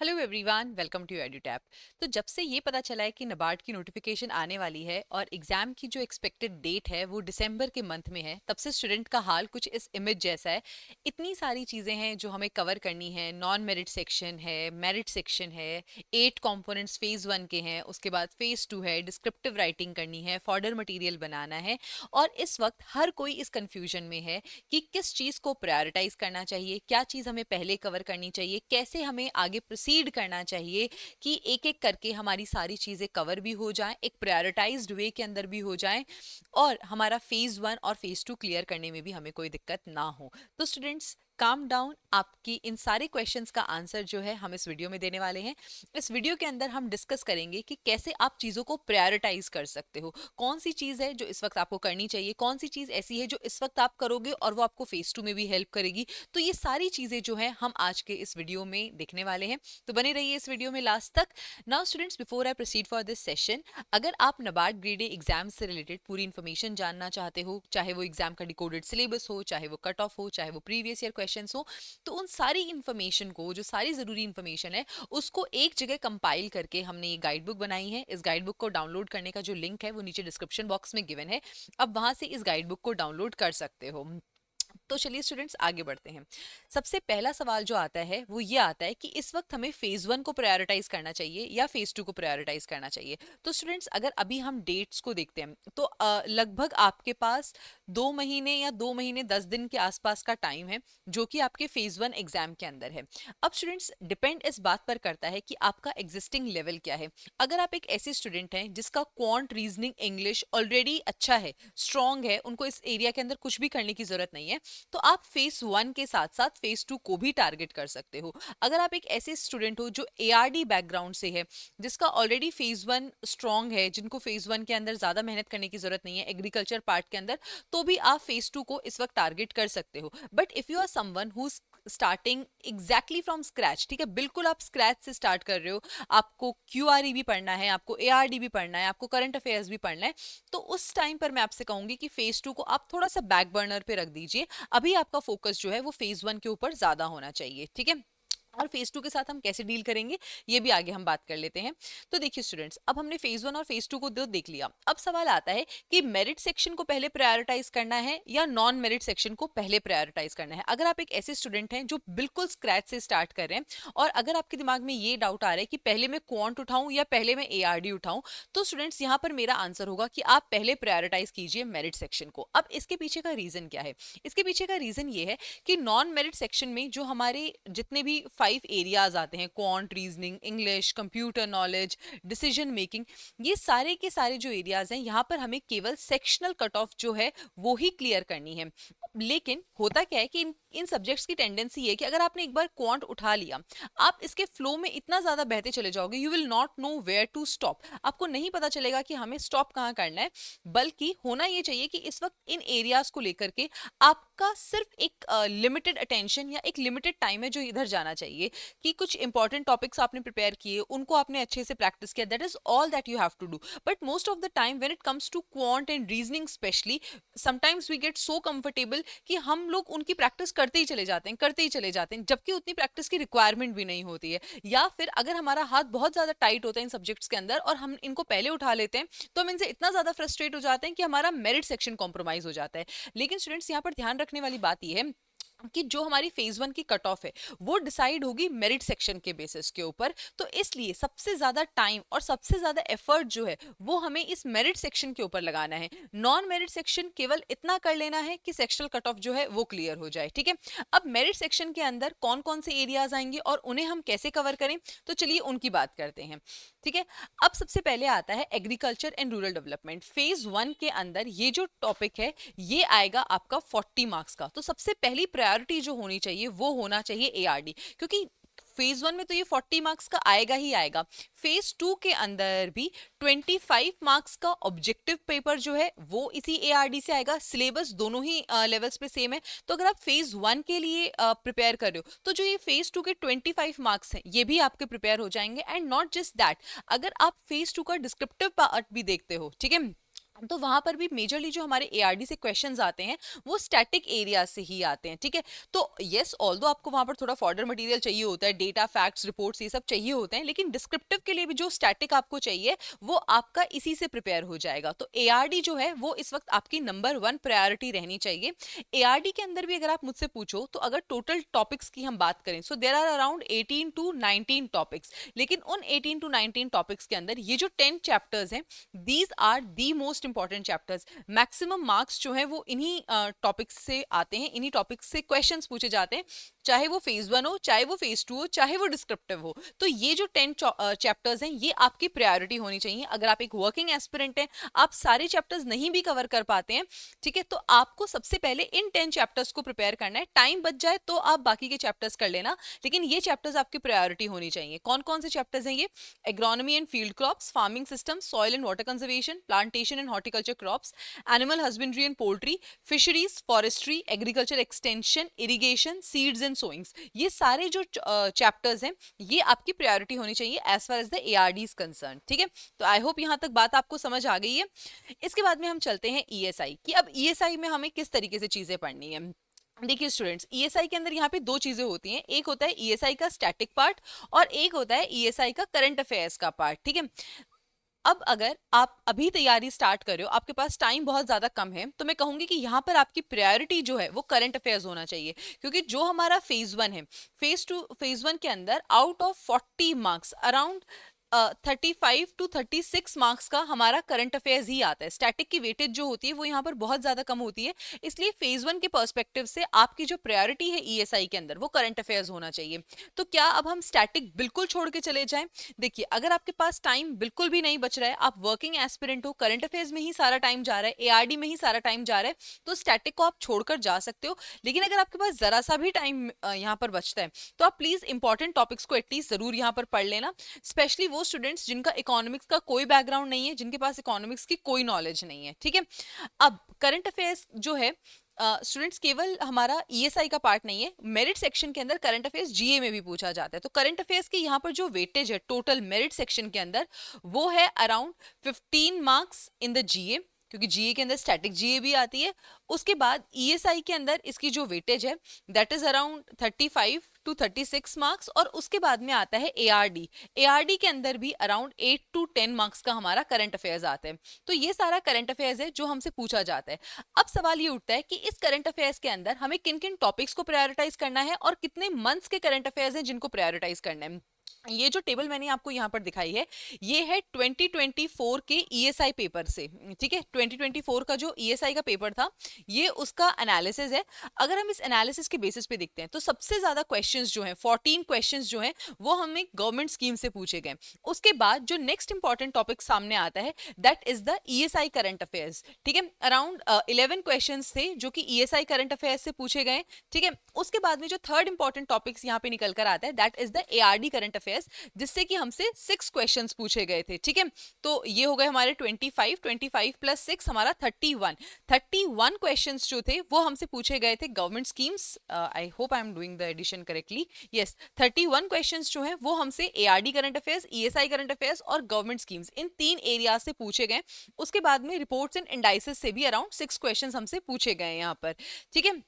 Hello everyone, welcome to Edutap. तो जब से ये पता चला है कि नबार्ड की नोटिफिकेशन आने वाली है और एग्जाम की जो एक्सपेक्टेड डेट है वो दिसंबर के मंथ में है, तब से स्टूडेंट का हाल कुछ इस इमेज जैसा है। इतनी सारी चीज़ें हैं जो हमें कवर करनी है। नॉन मेरिट सेक्शन है, मेरिट सेक्शन है, 8 कंपोनेंट्स फेज़ 1 के हैं, उसके बाद फेज़ 2 है, डिस्क्रिप्टिव राइटिंग करनी है, फॉर्डर मटेरियल बनाना है। और इस वक्त हर कोई इस कन्फ्यूजन में है कि किस चीज़ को प्रायोरिटाइज करना चाहिए, क्या चीज़ हमें पहले कवर करनी चाहिए, कैसे हमें आगे प्रोसीड करना चाहिए कि एक एक करके हमारी सारी चीज़ें कवर भी हो जाएं, एक प्रायोरिटाइज्ड वे के अंदर भी हो जाएं और हमारा फेज़ 1 और फेज़ 2 क्लियर करने में भी हमें कोई दिक्कत ना हो। तो स्टूडेंट्स, काम डाउन, आपकी इन सारे क्वेश्चंस का आंसर जो है हम इस वीडियो में देने वाले हैं। इस वीडियो के अंदर हम डिस्कस करेंगे कि कैसे आप चीज़ों को प्रायोरिटाइज कर सकते हो, कौन सी चीज़ है जो इस वक्त आपको करनी चाहिए, कौन सी चीज़ ऐसी है जो इस वक्त आप करोगे और वो आपको फेज़ 2 में भी हेल्प करेगी। तो ये सारी चीज़ें जो है हम आज के इस वीडियो में देखने वाले हैं, तो बने रहिए इस वीडियो में लास्ट तक। Now students, before I proceed for this session, अगर आप नबार्ड ग्रेड ए एग्जाम से रिलेटेड पूरी इन्फॉर्मेशन जानना चाहते हो, चाहे वो एग्जाम का डिकोडेड सिलेबस हो, चाहे वो कट ऑफ हो, चाहे वो प्रीवियस ईयर क्वेश्चन हो, तो उन सारी इन्फॉर्मेशन को, जो सारी ज़रूरी इन्फॉर्मेशन है, उसको एक जगह कंपाइल करके हमने ये गाइड बुक बनाई है। इस गाइड बुक को डाउनलोड करने का जो लिंक है वो नीचे डिस्क्रिप्शन बॉक्स में गिवन है। अब वहां से इस गाइड बुक को डाउनलोड कर सकते हो। तो चलिए स्टूडेंट्स, आगे बढ़ते हैं। सबसे पहला सवाल जो आता है वो ये आता है कि इस वक्त हमें फेज 1 को प्रायोरिटाइज करना चाहिए या फेज 2 को प्रायोरिटाइज करना चाहिए। तो स्टूडेंट्स, अगर अभी हम डेट्स को देखते हैं तो लगभग आपके पास 2 महीने या 2 महीने 10 दिन के आसपास का टाइम है जो कि आपके फेज 1 एग्जाम के अंदर है। अब स्टूडेंट्स, डिपेंड इस बात पर करता है कि आपका एग्जिस्टिंग लेवल क्या है। अगर आप एक ऐसे स्टूडेंट हैं जिसका क्वांट, रीजनिंग, इंग्लिश ऑलरेडी अच्छा है, स्ट्रांग है, उनको इस एरिया के अंदर कुछ भी करने की जरूरत नहीं है, तो आप फेज 1 के साथ साथ फेज 2 को भी टारगेट कर सकते हो। अगर आप एक ऐसे स्टूडेंट हो जो एआरडी बैकग्राउंड से है, जिसका ऑलरेडी फेज 1 स्ट्रांग है, जिनको फेज 1 के अंदर ज्यादा मेहनत करने की जरूरत नहीं है एग्रीकल्चर पार्ट के अंदर, तो भी आप फेज 2 को इस वक्त टारगेट कर सकते हो। But if you are someone who starting exactly from scratch, ठीक है, बिल्कुल आप स्क्रैच से स्टार्ट कर रहे हो, आपको क्यूआरई भी पढ़ना है, आपको एआरडी भी पढ़ना है, आपको करंट अफेयर्स भी पढ़ना है, तो उस टाइम पर मैं आपसे कहूंगी कि फेज 2 को आप थोड़ा सा बैक बर्नर पे रख दीजिए। अभी आपका फोकस जो है वो फेज 1 के ऊपर ज्यादा होना चाहिए, ठीक है। और फेज 2 के साथ हम कैसे डील करेंगे ये भी आगे हम बात कर लेते हैं। तो देखिए स्टूडेंट्स, अब हमने फेज 1 और फेज 2 को देख लिया। अब सवाल आता है कि मेरिट सेक्शन को पहले प्रायोरिटाइज करना है या नॉन मेरिट सेक्शन को पहले प्रायोरिटाइज करना है। अगर आप एक ऐसे स्टूडेंट हैं जो बिल्कुल स्क्रैच से स्टार्ट कर रहे हैं और अगर आपके दिमाग में ये डाउट आ रहा है कि पहले मैं क्वांट उठाऊं या पहले मैं एआरडी उठाऊं, तो स्टूडेंट्स यहाँ पर मेरा आंसर होगा कि आप पहले प्रायोरिटाइज कीजिए मेरिट सेक्शन को। अब इसके पीछे का रीजन क्या है? इसके पीछे का रीजन ये है कि नॉन मेरिट सेक्शन में जो हमारे जितने भी 5 एरियाज आते हैं, quant, reasoning, English, computer knowledge, decision making, ये सारे के सारे जो एरियाज हैं, यहाँ पर हमें केवल सेक्शनल कट ऑफ जो है वो ही क्लियर करनी है। लेकिन होता क्या है कि इन सब्जेक्ट्स की टेंडेंसी है कि अगर आपने एक बार क्वांट उठा लिया, आप इसके फ्लो में इतना ज्यादा बहते चले जाओगे, you will not know where to stop. आपको नहीं पता चलेगा कि हमें स्टॉप कहाँ करना है। बल्कि होना ये चाहिए कि इस वक्त इन एरियाज को लेकर के आपका सिर्फ एक लिमिटेड अटेंशन या एक लिमिटेड टाइम है जो इधर जाना चाहिए, कि कुछ इंपॉर्टेंट टॉपिक्स आपने प्रिपेयर किए, उनको आपने अच्छे से प्रैक्टिस किया, that is all that you have to do. But most of the time when it comes to quant and reasoning specially, sometimes we get so comfortable कि हम लोग उनकी प्रैक्टिस करते ही चले जाते हैं, करते ही चले जाते हैं, जबकि उतनी प्रैक्टिस की रिक्वायरमेंट भी नहीं होती है। या फिर अगर हमारा हाथ बहुत ज्यादा टाइट होता है इन सब्जेक्ट्स के अंदर और हम इनको पहले उठा लेते हैं, तो हम इनसे इतना ज्यादा फ्रस्ट्रेट हो जाते हैं कि हमारा मेरिट सेक्शन कॉम्प्रोमाइज हो जाता है। लेकिन स्टूडेंट्स, यहाँ पर ध्यान रखने वाली बात यह है कि जो हमारी फेज 1 की कट ऑफ है वो डिसाइड होगी मेरिट सेक्शन के बेसिस के ऊपर। तो इसलिए सबसे ज्यादा टाइम और सबसे ज्यादा एफर्ट जो है वो हमें इस मेरिट सेक्शन के ऊपर लगाना है। नॉन मेरिट सेक्शन केवल इतना कर लेना है कि सेक्शनल कट ऑफ जो है वो क्लियर हो जाए, ठीक है। अब मेरिट सेक्शन के अंदर कौन कौन से एरियाज आएंगे और उन्हें हम कैसे कवर करें, तो चलिए उनकी बात करते हैं, ठीक है। अब सबसे पहले आता है agriculture and rural development. Phase 1 के अंदर ये जो टॉपिक है ये आएगा आपका 40 मार्क्स का। तो सबसे पहली प्रायोरिटी जो होनी चाहिए वो होना चाहिए एआरडी, क्योंकि फेज 1 में तो ये 40 मार्क्स का आएगा ही आएगा। फेज 2 के अंदर भी 25 मार्क्स का ऑब्जेक्टिव पेपर जो है वो इसी एआरडी से आएगा। सिलेबस दोनों ही लेवल्स पे सेम है। तो अगर आप फेज 1 के लिए प्रिपेयर कर रहे हो तो जो ये फेज 2 के 25 मार्क्स हैं ये भी आपके प्रिपेयर हो जाएंगे। एंड नॉट जस्ट दैट, अगर आप फेज 2 का डिस्क्रिप्टिव पार्ट भी देखते हो, ठीक है, तो वहां पर भी मेजरली जो हमारे एआरडी से क्वेश्चंस आते हैं वो स्टैटिक एरिया से ही आते हैं, ठीक है। तो यस, ऑल्दो आपको वहां पर थोड़ा फॉर्डर मटेरियल चाहिए होता है, डेटा, फैक्ट्स, रिपोर्ट्स, ये सब चाहिए होते हैं, लेकिन डिस्क्रिप्टिव के लिए भी जो स्टैटिक आपको चाहिए वो आपका इसी से प्रिपेयर हो जाएगा। तो एआरडी जो है वो इस वक्त आपकी नंबर 1 प्रायोरिटी रहनी चाहिए। एआरडी के अंदर भी अगर आप मुझसे पूछो तो अगर टोटल टॉपिक्स की हम बात करें, so there are around 18 to 19 topics, लेकिन उन 18 टू 19 टॉपिक्स के अंदर ये जो 10 चैप्टर्स हैं, these are the most important chapters. Maximum marks जो है वो इन्हीं टॉपिक्स से आते हैं, इन्हीं टॉपिक्स से क्वेश्चंस पूछे जाते हैं, चाहे वो फेज 1 हो, चाहे वो फेज 2 हो, चाहे वो डिस्क्रिप्टिव हो। तो ये जो 10 चैप्टर्स हैं ये आपकी प्रायोरिटी होनी चाहिए। अगर आप एक वर्किंग एस्पिरेंट हैं, आप सारे चैप्टर्स नहीं भी कवर कर पाते हैं, ठीक है, तो आपको सबसे पहले इन 10 चैप्टर्स को प्रिपेयर करना है। टाइम बच जाए तो आप बाकी के चैप्टर्स कर लेना, लेकिन ये चैप्टर्स आपकी प्रायोरिटी होनी चाहिए। कौन कौन से चैप्टर्स हैं ये? Agronomy and field crops, farming system, soil and water conservation, plantation and horticulture crops, animal husbandry and poultry, fisheries, forestry, agriculture extension, irrigation, seeds and sowings. ये सारे जो चैप्टर्स हैं ये आपकी प्रायोरिटी होनी चाहिए as far as the ARD is concerned, ठीक है। तो आई होप यहां तक बात आपको समझ आ गई है। इसके बाद में हम चलते हैं ईएसआई कि अब ईएसआई में हमें किस तरीके से चीजें पढ़नी है। देखिए स्टूडेंट्स, ईएसआई के अंदर यहाँ पे दो चीजें होती हैं, एक होता है ईएसआई का स्टैटिक पार्ट और एक होता है ईएसआई का करंट अफेयर्स का पार्ट, ठीक है। अब अगर आप अभी तैयारी स्टार्ट कर रहे हो, आपके पास टाइम बहुत ज्यादा कम है, तो मैं कहूंगी कि यहाँ पर आपकी प्रायोरिटी जो है वो करंट अफेयर्स होना चाहिए, क्योंकि जो हमारा फेज 1 है, फेज 1 के अंदर out of 40 marks around 35 to 36 marks का हमारा करंट अफेयर्स ही आता है। स्टैटिक की वेटेज जो होती है वो यहाँ पर बहुत ज्यादा कम होती है, इसलिए फेज 1 के पर्सपेक्टिव से आपकी जो प्रायोरिटी है ईएसआई के अंदर वो करंट अफेयर्स होना चाहिए। तो क्या अब हम स्टैटिक बिल्कुल छोड़ के चले जाएं? देखिए, अगर आपके पास टाइम बिल्कुल भी नहीं बच रहा है, आप वर्किंग एस्पिरेंट हो, करंट अफेयर्स में ही सारा टाइम जा रहा है, एआरडी में ही सारा टाइम जा रहा है, तो स्टैटिक को आप छोड़कर जा सकते हो। लेकिन अगर आपके पास जरा सा भी टाइम यहाँ पर बचता है तो आप प्लीज इंपॉर्टेंट टॉपिक्स को एटलीस्ट जरूर यहाँ पर पढ़ लेना, स्पेशली वो स्टूडेंट्स जिनका इकोनॉमिक्स का कोई बैकग्राउंड नहीं है, जिनके पास इकोनॉमिक्स की कोई नॉलेज नहीं है, ठीक है। अब करंट अफेयर्स जो है स्टूडेंट्स केवल हमारा ईएसआई का पार्ट नहीं है, मेरिट सेक्शन के अंदर करंट अफेयर्स जीए में भी पूछा जाता है। तो करंट अफेयर्स के यहाँ पर जो वेटेज है टोटल मेरिट सेक्शन के अंदर वो है अराउंड 15 मार्क्स इन द जीए, क्योंकि जीए के अंदर स्टैटिक जीए भी आती है। उसके बाद ईएसआई के अंदर इसकी जो वेटेज है that is around 35 to 36 marks, और उसके बाद में आता है एआरडी। एआरडी के अंदर भी अराउंड 8 टू 10 मार्क्स का हमारा करंट अफेयर्स आता है। तो ये सारा करंट अफेयर्स है जो हमसे पूछा जाता है। अब सवाल ये उठता है कि इस करंट अफेयर्स के अंदर हमें किन किन टॉपिक्स को प्रायोरिटाइज करना है और कितने मंथ्स के करंट अफेयर्स हैं जिनको प्रायोरिटाइज करना है। ये जो टेबल मैंने आपको यहाँ पर दिखाई है ये है 2024 के ईएसआई पेपर से, ठीक है। 2024 का जो ईएसआई का पेपर था ये उसका एनालिसिस है। अगर हम इस एनालिसिस के बेसिस पे देखते हैं तो सबसे ज्यादा क्वेश्चंस जो हैं 14 क्वेश्चंस जो हैं वो हमें गवर्नमेंट स्कीम से पूछे गए। उसके बाद जो नेक्स्ट इंपॉर्टेंट टॉपिक सामने आता है that is the ESI current affairs, ठीक है। अराउंड 11 क्वेश्चन थे जो कि ईएसआई करंट अफेयर्स से पूछे गए, ठीक है। उसके बाद में जो थर्ड इंपॉर्टेंट टॉपिक्स यहाँ पे निकल कर आता है that is the ARD current affairs, जिससे कि हमसे 6 क्वेश्चंस पूछे गए थे, ठीक है। तो ये हो गए हमारे 25 प्लस 6 हमारा 31 क्वेश्चंस जो थे वो हमसे पूछे गए थे government schemes. I hope I am doing the addition correctly, yes. 31 questions जो हैं वो हमसे ARD current affairs, ESI current affairs और गवर्नमेंट स्कीम्स इन 3 एरिया से पूछे गए। उसके बाद में रिपोर्ट्स एंड इंडाइसेस से भी अराउंड 6 क्वेश्चंस हमसे पूछे गए यहाँ पर, ठीक है।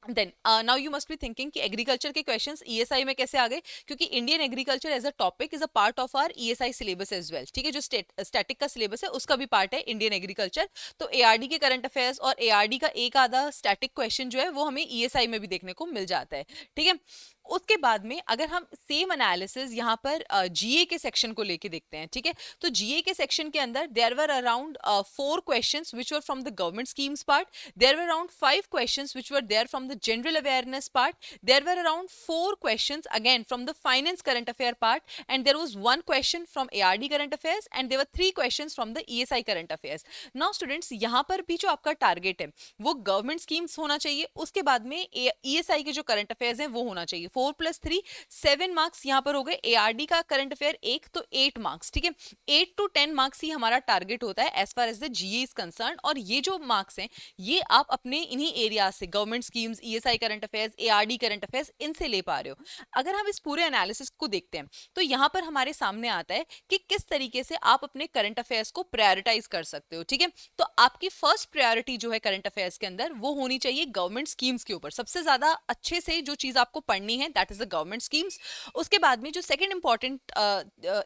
Then now you must be thinking कि एग्रीकल्चर के क्वेश्चंस ईएसआई में कैसे आ गए, क्योंकि Indian agriculture as a topic is a part of our ESI syllabus as well, ठीक है। जो स्टैटिक का सिलेबस है उसका भी पार्ट है इंडियन एग्रीकल्चर। तो एआरडी के करंट अफेयर्स और एआरडी का एक आधा स्टैटिक क्वेश्चन जो है वो हमें ईएसआई में भी देखने को मिल जाता है, ठीक है। उसके बाद में अगर हम सेम एनालिसिस यहाँ पर जीए के सेक्शन को लेके देखते हैं, ठीक है। तो जीए के सेक्शन के अंदर there were around 4 questions which were from the government schemes part, there were around 5 questions which were there from the general awareness part, there were around 4 questions again from the finance current affair part, and there was 1 question from ARD current affairs, and there were 3 questions from the ESI current affairs. Now students, यहाँ पर भी जो आपका target है वो government schemes होना चाहिए, उसके बाद में ईएसआई के जो करंट अफेयर्स हैं वो होना चाहिए। 4+3 7 मार्क्स यहाँ पर हो गए। ARD का करंट अफेयर एक, तो 8 मार्क्स, ठीक है। 8 to 10 मार्क्स ही हमारा टारगेट होता है as far as the GA is concerned. और ये जो मार्क्स हैं ये आप अपने इन्हीं एरिया से, government schemes, ESI current affairs, ARD current affairs, इनसे ले पा रहे हो। अगर हम इस पूरे एनालिसिस को देखते हैं तो यहाँ पर हमारे सामने आता है कि किस तरीके से आप अपने करंट अफेयर्स को प्रायोरिटाइज कर सकते हो, ठीक है। तो आपकी फर्स्ट प्रायोरिटी जो है करंट अफेयर्स के अंदर वो होनी चाहिए गवर्नमेंट स्कीम्स के ऊपर। सबसे ज्यादा अच्छे से जो चीज आपको पढ़नी है that is the government schemes. उसके बाद में जो सेकंड इंपॉर्टेंट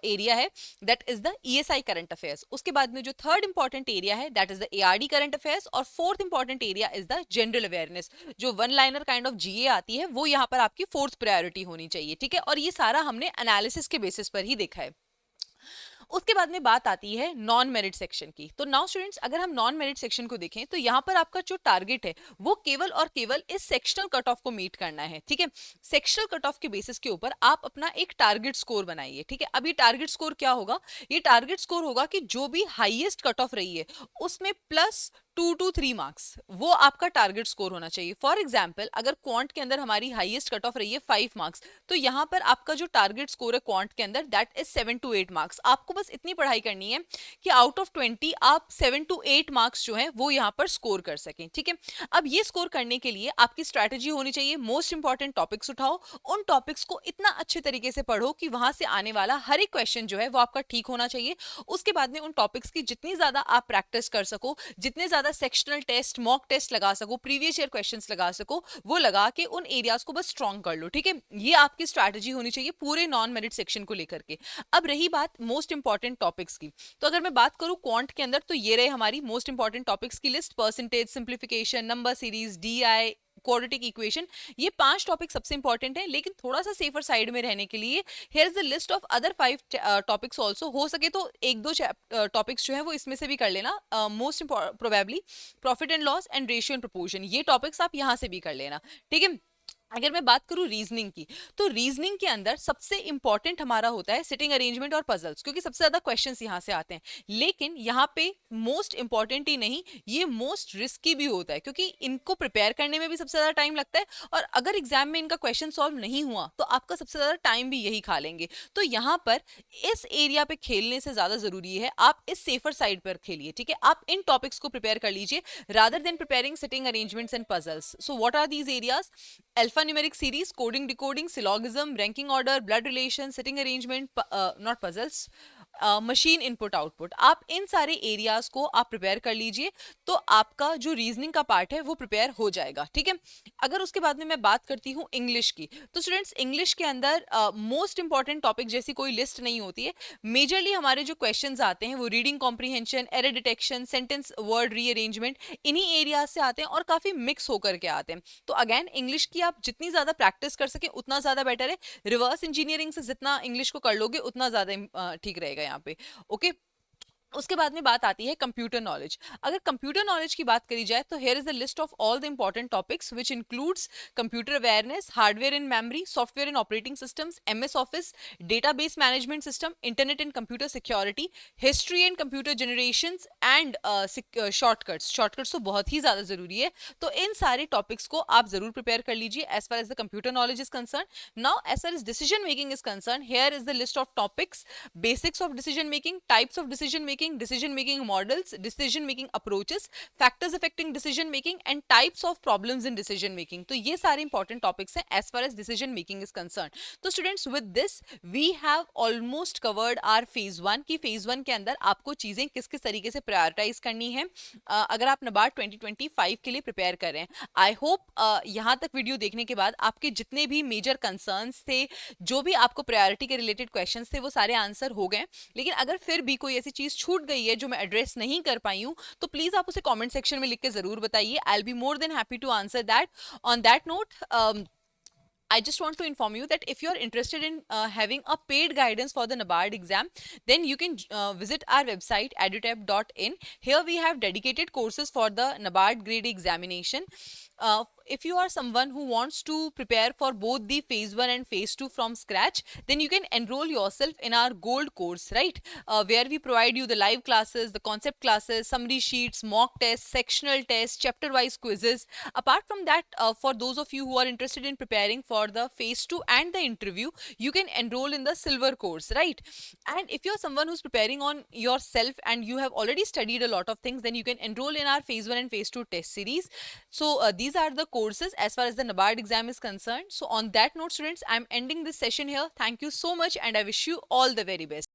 एरिया है that is the ESI current affairs. उसके बाद में जो थर्ड इंपॉर्टेंट एरिया है that is the ARD current affairs. और fourth important area is the general awareness. जो one liner kind of GA आती है वो यहाँ पर आपकी फोर्थ प्रायोरिटी होनी चाहिए, ठीक है। और ये सारा हमने एनालिसिस के बेसिस पर ही देखा है। उसके बाद में बात आती है नॉन मेरिट सेक्शन की। तो नाउ स्टूडेंट्स, अगर हम नॉन मेरिट सेक्शन को देखें तो यहाँ पर आपका जो टारगेट है वो केवल और केवल इस सेक्शनल कट ऑफ को मीट करना है, ठीक है। सेक्शनल कट ऑफ के बेसिस के ऊपर आप अपना एक टारगेट स्कोर बनाइए, ठीक है। अब ये टारगेट स्कोर क्या होगा? ये टारगेट स्कोर होगा कि जो भी हाईएस्ट कट ऑफ रही है उसमें +2 to 3 मार्क्स वो आपका टारगेट स्कोर होना चाहिए। फॉर एग्जाम्पल, अगर क्वांट के अंदर हमारी हाईएस्ट कट ऑफ रही है 5 मार्क्स, तो यहाँ पर आपका जो टारगेट स्कोर है क्वांट के अंदर दैट इज 7 to 8 मार्क्स। आपको बस इतनी पढ़ाई करनी है कि आउट ऑफ 20 आप 7 to 8 मार्क्स जो है वो यहाँ पर स्कोर कर सकें, ठीक है। अब ये स्कोर करने के लिए आपकी स्ट्रैटेजी होनी चाहिए, मोस्ट इंपॉर्टेंट टॉपिक्स उठाओ, उन टॉपिक्स को इतना अच्छे तरीके से पढ़ो कि वहां से आने वाला हर एक क्वेश्चन जो है वो आपका ठीक होना चाहिए। उसके बाद में उन टॉपिक्स की जितनी ज्यादा आप प्रैक्टिस कर सको, जितने ज्यादा सेक्शनल टेस्ट, मॉक टेस्ट लगा सको, प्रीवियस ईयर क्वेश्चंस लगा सको, वो लगा के उन एरियाज को बस स्ट्रॉन्ग कर लो, ठीक है। ये आपकी स्ट्रैटेजी होनी चाहिए पूरे नॉन मेरिट सेक्शन को लेकर के। अब रही बात मोस्ट इंपॉर्टेंट टॉपिक्स की, तो अगर मैं बात करूं क्वांट के अंदर तो ये रहे हमारी मोस्ट इंपॉर्टेंट टॉपिक्स की list. Percentage, simplification, number series, DI, quadratic equation, ये 5 टॉपिक सबसे इंपॉर्टेंट है। लेकिन थोड़ा सा सेफर साइड में रहने के लिए here is the list of other 5 topics also. हो सके तो एक दो टॉपिक्स जो है वो इसमें से भी कर लेना। Most probably profit and loss and ratio and proportion, ये टॉपिक्स आप यहां से भी कर लेना, ठीक है। अगर मैं बात करूं रीजनिंग की, तो रीजनिंग के अंदर सबसे इंपॉर्टेंट हमारा होता है सिटिंग अरेंजमेंट और पजल्स, क्योंकि सबसे ज्यादा क्वेश्चंस यहां से आते हैं। लेकिन यहाँ पे मोस्ट इंपॉर्टेंट ही नहीं, ये मोस्ट रिस्की भी होता है, क्योंकि इनको प्रिपेयर करने में भी सबसे ज्यादा टाइम लगता है। और अगर एग्जाम में इनका क्वेश्चन सॉल्व नहीं हुआ तो आपका सबसे ज्यादा टाइम भी यही खा लेंगे। तो यहाँ पर इस एरिया पे खेलने से ज्यादा जरूरी है आप इस सेफर साइड पर खेलिए, ठीक है। आप इन टॉपिक्स को प्रिपेयर कर लीजिए rather than preparing seating arrangements and puzzles. So what are these areas? Alphanumeric series, coding, decoding, syllogism, ranking order, blood relation, sitting arrangement, not puzzles, machine input output, आप इन सारे एरियाज को आप prepare कर लीजिए तो आपका जो रीजनिंग का पार्ट है वो प्रिपेयर हो जाएगा, ठीक है। अगर उसके बाद में मैं बात करती हूँ इंग्लिश की, तो स्टूडेंट्स इंग्लिश के अंदर मोस्ट इंपॉर्टेंट टॉपिक जैसी कोई लिस्ट नहीं होती है। मेजरली हमारे जो क्वेश्चंस आते हैं वो reading comprehension, error detection, sentence word rearrangement, इन्हीं एरियाज से आते हैं और काफी मिक्स होकर के आते हैं। तो अगेन इंग्लिश की आप जितनी ज्यादा प्रैक्टिस कर सके उतना ज्यादा बेटर है। रिवर्स इंजीनियरिंग से जितना इंग्लिश को कर लोगे उतना ज्यादा ठीक रहेगा यहाँ पे, ओके। उसके बाद में बात आती है कंप्यूटर नॉलेज। अगर कंप्यूटर नॉलेज की बात करी जाए तो here is the list of all the important topics which includes computer awareness, hardware and memory, software and operating systems, MS office, database management system, internet and computer security, history and computer generations and shortcuts तो बहुत ही ज्यादा जरूरी है। तो इन सारे topics को आप जरूर प्रिपेयर कर लीजिए as far as the computer knowledge is concerned. Now as far as decision making is concerned, here is the list of topics, basics of decision making, types of decision making, decision making models, decision making approaches, factors affecting decision making and types of problems in decision making। तो ये सारे important topics हैं as far as decision making is concerned। तो students with this we have almost covered our phase 1 की phase 1 के अंदर आपको चीजें किस किस तरीके से प्रायोरिटाइज करनी है अगर आप NABARD 2025 के लिए प्रिपेयर कर रहे हैं। आई होप यहाँ तक वीडियो देखने के बाद आपके जितने भी मेजर कंसर्न्स थे, जो भी आपको प्रायोरिटी के रिलेटेड क्वेश्चंस थे, वो सारे आंसर हो गए। लेकिन अगर फिर भी कोई ऐसी चीज छूट गई है जो मैं एड्रेस नहीं कर पाई हूं तो प्लीज आप उसे कमेंट सेक्शन में लिख के जरूर बताइए। I will be more than happy to answer that. On that note, I just want to inform you that if you are interested in having a paid guidance for the NABARD exam, then you can visit our website edutap.in. Here we have dedicated courses for the NABARD grade examination. if you are someone who wants to prepare for both the phase 1 and phase 2 from scratch, then you can enroll yourself in our gold course, right? Where we provide you the live classes, the concept classes, summary sheets, mock tests, sectional tests, chapter wise quizzes. Apart from that, for those of you who are interested in preparing for the phase 2 and the interview, you can enroll in the silver course, right? And if you're someone who's preparing on yourself and you have already studied a lot of things, then you can enroll in our phase 1 and phase 2 test series. So these are the courses as far as the NABARD exam is concerned. So on that note, students, I'm ending this session here. Thank you so much and I wish you all the very best.